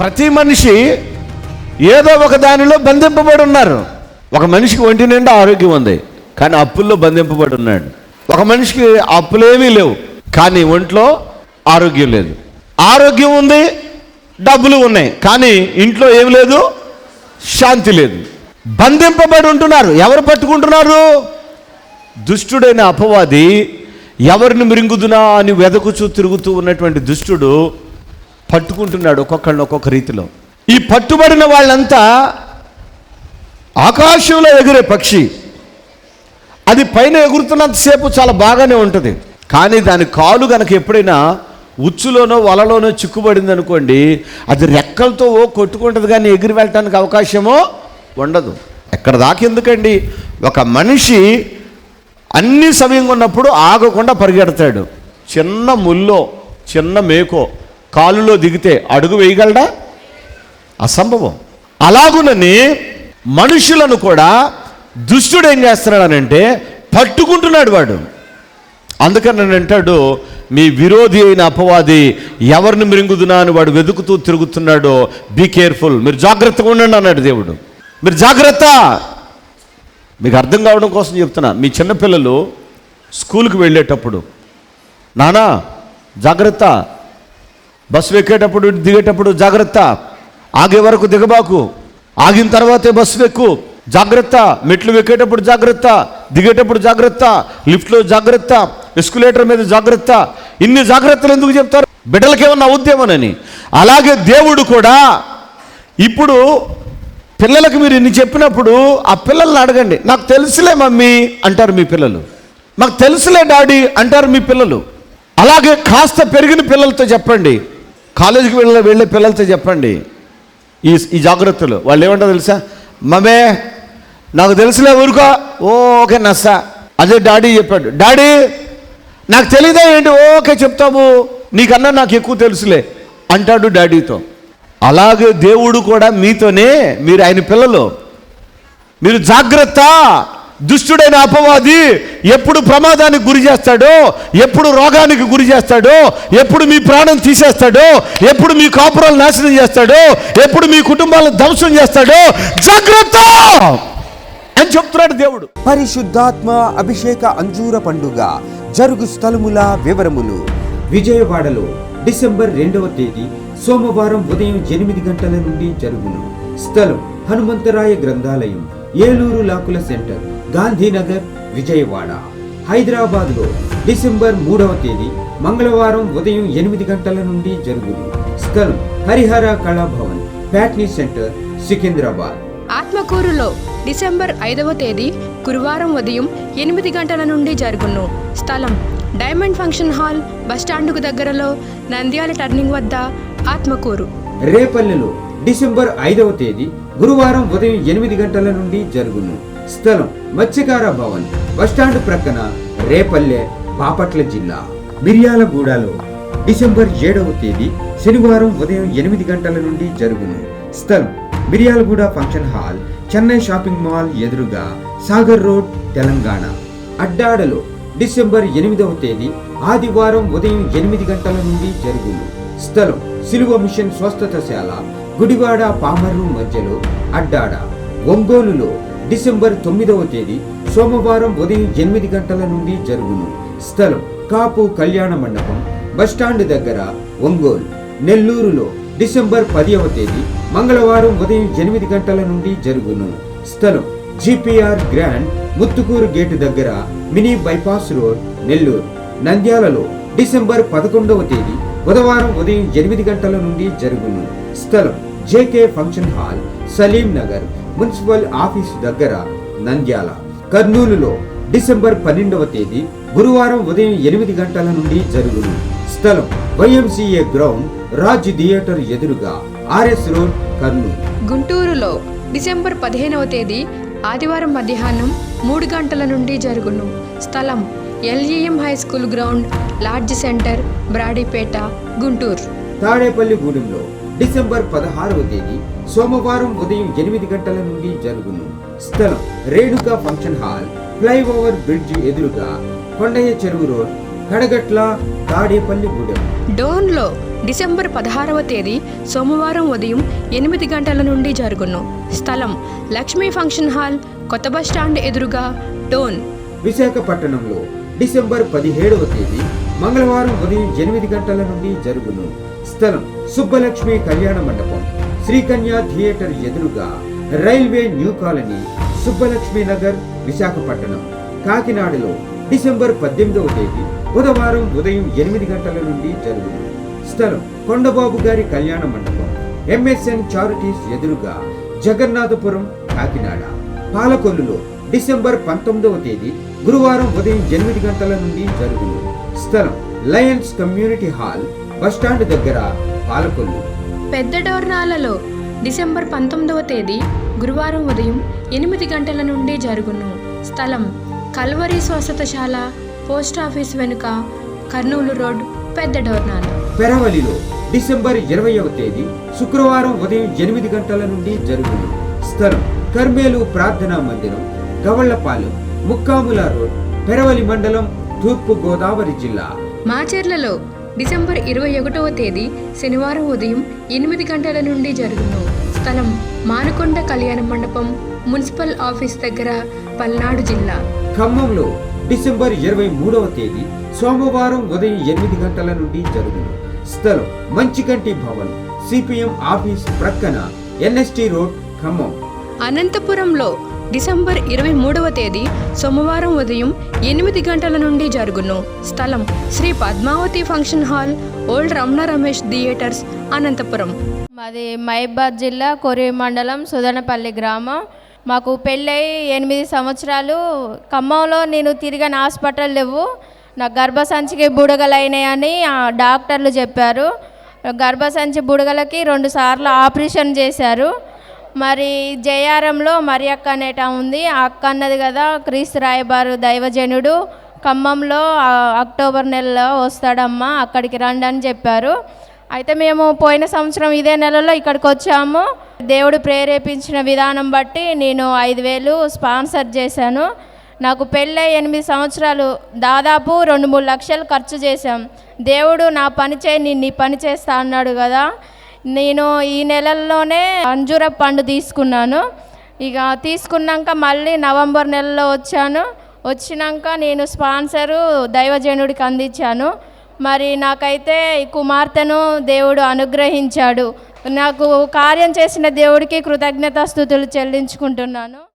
ప్రతి మనిషి ఏదో ఒక దానిలో బంధింపబడి ఉన్నారు. ఒక మనిషికి ఒంటి నిండా ఆరోగ్యం ఉంది, కానీ అప్పుల్లో బంధింపబడి ఉన్నాడు. ఒక మనిషికి అప్పులేమీ లేవు, కానీ ఒంట్లో ఆరోగ్యం లేదు. ఆరోగ్యం ఉంది, డబ్బులు ఉన్నాయి, కానీ ఇంట్లో ఏం లేదు, శాంతి లేదు. బంధింపబడి ఉంటున్నారు. ఎవరు పట్టుకుంటున్నారు? దుష్టుడైన అపవాది ఎవరిని మృంగుదునా అని వెదకుచూ తిరుగుతూ ఉన్నటువంటి దుష్టుడు పట్టుకుంటున్నాడు ఒక్కొక్కళ్ళని ఒక్కొక్క రీతిలో. ఈ పట్టుబడిన వాళ్ళంతా ఆకాశంలో ఎగిరే పక్షి. అది పైన ఎగురుతున్నంతసేపు చాలా బాగానే ఉంటుంది, కానీ దాని కాలు కనుక ఎప్పుడైనా ఉచ్చులోనో వలలోనో చిక్కుబడింది అనుకోండి, అది రెక్కలతో కొట్టుకుంటుంది, కానీ ఎగిరి వెళ్ళటానికి అవకాశమో ఉండదు. ఎక్కడ దాకా ఎందుకండి? ఒక మనిషి అన్ని సమయంగా ఉన్నప్పుడు ఆగకుండా పరిగెడతాడు. చిన్న ముల్లో చిన్న మేకో కాలులో దిగితే అడుగు వేయగలడా? అసంభవం. అలాగునని మనుషులను కూడా దుష్టుడు ఏం చేస్తున్నాడనంటే పట్టుకుంటున్నాడు వాడు. అందుకని నేను అంటాడు, మీ విరోధి అయిన అపవాది ఎవరిని మృంగుదునా అని వాడు వెతుకుతూ తిరుగుతున్నాడో బీ కేర్ఫుల్, మీరు జాగ్రత్తగా ఉండండి అన్నాడు దేవుడు. మీరు జాగ్రత్త. మీకు అర్థం కావడం కోసం చెప్తున్నా. మీ చిన్నపిల్లలు స్కూల్కి వెళ్ళేటప్పుడు, నానా జాగ్రత్త, బస్సు ఎక్కేటప్పుడు దిగేటప్పుడు జాగ్రత్త, ఆగే వరకు దిగబాకు, ఆగిన తర్వాతే బస్సు ఎక్కు, జాగ్రత్త, మెట్లు ఎక్కేటప్పుడు జాగ్రత్త, దిగేటప్పుడు జాగ్రత్త, లిఫ్ట్లో జాగ్రత్త, ఎస్కులేటర్ మీద జాగ్రత్త. ఇన్ని జాగ్రత్తలు ఎందుకు చెప్తారు? బిడ్డలకేమన్నా అవుద్దేమోనని. అలాగే దేవుడు కూడా ఇప్పుడు పిల్లలకు మీరు ఇన్ని చెప్పినప్పుడు ఆ పిల్లల్ని అడగండి. నాకు తెలుసులే మమ్మీ అంటారు మీ పిల్లలు, మాకు తెలుసులే డాడీ అంటారు మీ పిల్లలు. అలాగే కాస్త పెరిగిన పిల్లలతో చెప్పండి, కాలేజీకి వెళ్ళే పిల్లలతో చెప్పండి ఈ జాగ్రత్తలు. వాళ్ళు ఏమంటారు తెలుసా? మమ్మే నాకు తెలుసులే, ఊరుకో, ఓకే నస్సా. అదే డాడీ చెప్పాడు, డాడీ నాకు తెలీదా ఏంటి, ఓకే చెప్తాము, నీకన్నా నాకు ఎక్కువ తెలుసులే అంటాడు డాడీతో. అలాగే దేవుడు కూడా మీతోనే, మీరు ఆయన పిల్లలు, మీరు జాగ్రత్త. దుష్టుడైన అపవాది ఎప్పుడు ప్రమాదానికి గురి చేస్తాడో, ఎప్పుడు రోగానికి గురి చేస్తాడో, ఎప్పుడు మీ ప్రాణం తీసేస్తాడో, ఎప్పుడు మీ కాపురాలు నాశనం చేస్తాడో, ఎప్పుడు మీ కుటుంబాలను ధ్వంసం చేస్తాడో, జాగ్రత్త అని చెప్తున్నాడు దేవుడు. పరిశుద్ధాత్మ అభిషేక అంజూర పండుగ జరుగు స్థలముల వివరములు. విజయవాడలో డిసెంబర్ 2వ తేదీ సోమవారం ఉదయం 8 గంటల నుండి జరుగును. స్థలం హనుమంతరాయ గ్రంథాలయం, ఏలూరు లాకుల సెంటర్, గాంధీనగర్, విజయవాడ. హైదరాబాద్ లో డిసెంబర్ 3వ తేదీ మంగళవారం ఉదయం 8 గంటల నుండి జరుగును. స్థలం హరిహర కళాభవన్, ప్యాట్నీ సెంటర్, సికింద్రాబాద్. ఆత్మకూరులో డిసెంబర్ 5వ తేదీ గురువారం ఉదయం 8 గంటల నుండి జరుగును. స్థలం డైమండ్ ఫంక్షన్ హాల్, బస్టాండుకు దగ్గరలో, నంద్యాల టర్నింగ్ వద్ద, ఆత్మకూరు. రేపల్లెలో డిసెంబర్ 5వ తేదీ గురువారం ఉదయం 8 గంటల నుండి జరుగును. స్థలం మత్స్యకార భవన్, బస్టాండ్ ప్రక్కన, రేపల్లె, బాపట్ల జిల్లా. మిర్యాలగూడలో డిసెంబర్ 7వ తేదీ శనివారం ఉదయం 8 గంటల నుండి జరుగును. స్థలం Miryalaguda function hall, Chennai shopping mall ఎదురుగా, సాగర్ రోడ్, తెలంగాణ. అడ్డాడలో డిసెంబర్ 8వ తేదీ ఆదివారం ఉదయం 8 గంటల నుండి జరుగును. స్థలం సిలువ మిషన్ స్వస్థతశాల, గుడివాడ పామర్రు మధ్యలో, అడ్డాడ. ఒంగోలులో డిసెంబర్ 9వ తేదీ సోమవారం ఉదయం 8 గంటల నుండి జరుగును. స్థలం కాపు కళ్యాణ మండపం, బస్టాండ్ దగ్గర, ఒంగోలు. నెల్లూరులో డిసెంబర్ 10వ తేదీ మంగళవారం ఉదయం 8 గంటల నుండి జరుగును. స్థలం జిపిఆర్ గ్రాండ్, ముత్తుకూరు గేటు దగ్గర, మినీ బైపాస్ రోడ్, నెల్లూరు. నంద్యాలలో డిసెంబర్ 11వ తేదీ బుధవారం ఉదయం 8 గంటల నుండి జరుగును. స్థలం JK function hall, Salim Nagar, municipal office దగ్గర, నంద్యాల. కర్నూలులో డిసెంబర్ 12వ తేదీ గురువారం ఉదయం 8 గంటల నుండి జరుగును. స్థలం వైఎంసీఏ గ్రౌండ్, రాజ్ థియేటర్ ఎదురుగా, ఆర్ఎస్ రోడ్, కర్నూలు. గుంటూరులో డిసెంబర్ 15వ తేదీ ఆదివారం మధ్యాహ్నం 3 గంటల నుండి జరుగును. స్థలం LEM high school ground, lodge centre, Brodipet, Guntur. తాడేపల్లిగూడెంలో డిసెంబర్ 16వ తేదీ సోమవారం ఉదయం 8 గంటల నుండి జరుగును. స్థలం Renuka function hall, flyover bridge ఎదురుగా, కొండయ్య చెరువు రోడ్, కడగట్ల తాడేపల్లిగూడెం. డోన్లో డిసెంబర్ 16వ తేదీ సోమవారం ఉదయం 8 గంటల నుండి జరుగును. స్థలం లక్ష్మీ ఫంక్షన్ హాల్, కొత్త బస్టాండ్ ఎదురుగా, డోన్. విశాఖపట్నంలో డిసెంబర్ 17వ తేదీ మంగళవారం ఉదయం 8 గంటల నుండి జరుగును. స్థలం సుబ్బలక్ష్మి కళ్యాణ మండపం, శ్రీకన్య థియేటర్ ఎదురుగా, railway new colony, Subbalakshmi Nagar, Visakhapatnam. కాకినాడలో డిసెంబర్ 18వ తేదీ బుధవారం ఉదయం 8 గంటల నుండి జరుగును. స్థలం కొండబాబు గారి కళ్యాణ మండపం, ఎంఎస్ఎన్ చారిటీస్ ఎదురుగా, జగన్నాథపురం, కాకినాడ. పాలకొల్లులో డిసెంబర్ 19వ తేదీ గురువారం ఉదయం 8 గంటల నుండి జరుగును. స్థలం లయన్స్ కమ్యూనిటీ హాల్, బస్టాండ్ దగ్గర, పాలకొల్లు. పెద్ద డోర్నాలలో డిసెంబర్ 19వ తేదీ గురువారం ఉదయం 8 గంటల నుండి జరుగును. స్థలం కల్వరి స్వస్థతశాల, పోస్టాఫీస్ వెనుక, కర్నూలు రోడ్, పెద్ద డోర్నాల. పెరవలిలో డిసెంబర్ 20వ తేదీ శుక్రవారం ఉదయం 8 గంటల నుండి జరుగును. స్థలం కర్మేలు ప్రార్థనా మందిరం, గవళ్లపాలెం, ముక్కాముల రోడ్, పెరవలి మండలం, తూర్పు గోదావరి జిల్లా. మాచెర్లలో డిసెంబర్ 21వ తేదీ శనివారం ఉదయం 8 గంటల నుండి జరుగును. స్థలం మానుకొండ కళ్యాణ మండపం, మున్సిపల్ ఆఫీస్ దగ్గర, పల్నాడు జిల్లా. ఖమ్మంలో డిసెంబర్ 23వ తేదీ సోమవారం ఉదయం 8 గంటల నుండి జరుగును. స్థలం మంచికంటి భవన్, సిపిఎం ఆఫీస్ ప్రక్కన, ఎన్ఎస్టి రోడ్, ఖమ్మం. అనంతపురంలో డిసెంబర్ 23వ తేదీ సోమవారం ఉదయం 8 గంటల నుండి జరుగును. స్థలం Sri Padmavathi function hall, old Ramana Ramesh theatres, Anantapuram. మాది మహబాద్ జిల్లా కొరివి మండలం సుదనపల్లి గ్రామం. మాకు పెళ్ళై 8 సంవత్సరాలు. ఖమ్మంలో నేను తిరిగిన హాస్పిటల్ లేవు. నాకు గర్భసంచికి బుడగలైనాయని డాక్టర్లు చెప్పారు. గర్భసంచి బుడగలకి 2 సార్లు ఆపరేషన్ చేశారు. మరి జయారంలో మరి అక్క అనేట ఉంది. ఆ అక్క అన్నది కదా, క్రీస్తు రాయబారు దైవజనుడు ఖమ్మంలో అక్టోబర్ నెలలో వస్తాడమ్మా, అక్కడికి రండి అని చెప్పారు. అయితే మేము పోయిన సంవత్సరం ఇదే నెలలో ఇక్కడికి వచ్చాము. దేవుడు ప్రేరేపించిన విధానం బట్టి నేను 5,000 స్పాన్సర్ చేశాను. నాకు పెళ్ళై 8 సంవత్సరాలు, దాదాపు 2-3 లక్షలు ఖర్చు చేశాం. దేవుడు నా పని చేయి, నేను నీ పని చేస్తా అన్నాడు కదా. నేను ఈ నెలల్లోనే అంజూర పండు తీసుకున్నాను. ఇక తీసుకున్నాక మళ్ళీ నవంబర్ నెలలో వచ్చినాక నేను స్పాన్సరు దైవజనుడికి అందించాను. మరి నాకైతే కుమార్తెను దేవుడు అనుగ్రహించాడు. నాకు కార్యం చేసిన దేవుడికి కృతజ్ఞతాస్తుతులు చెల్లించుకుంటున్నాను.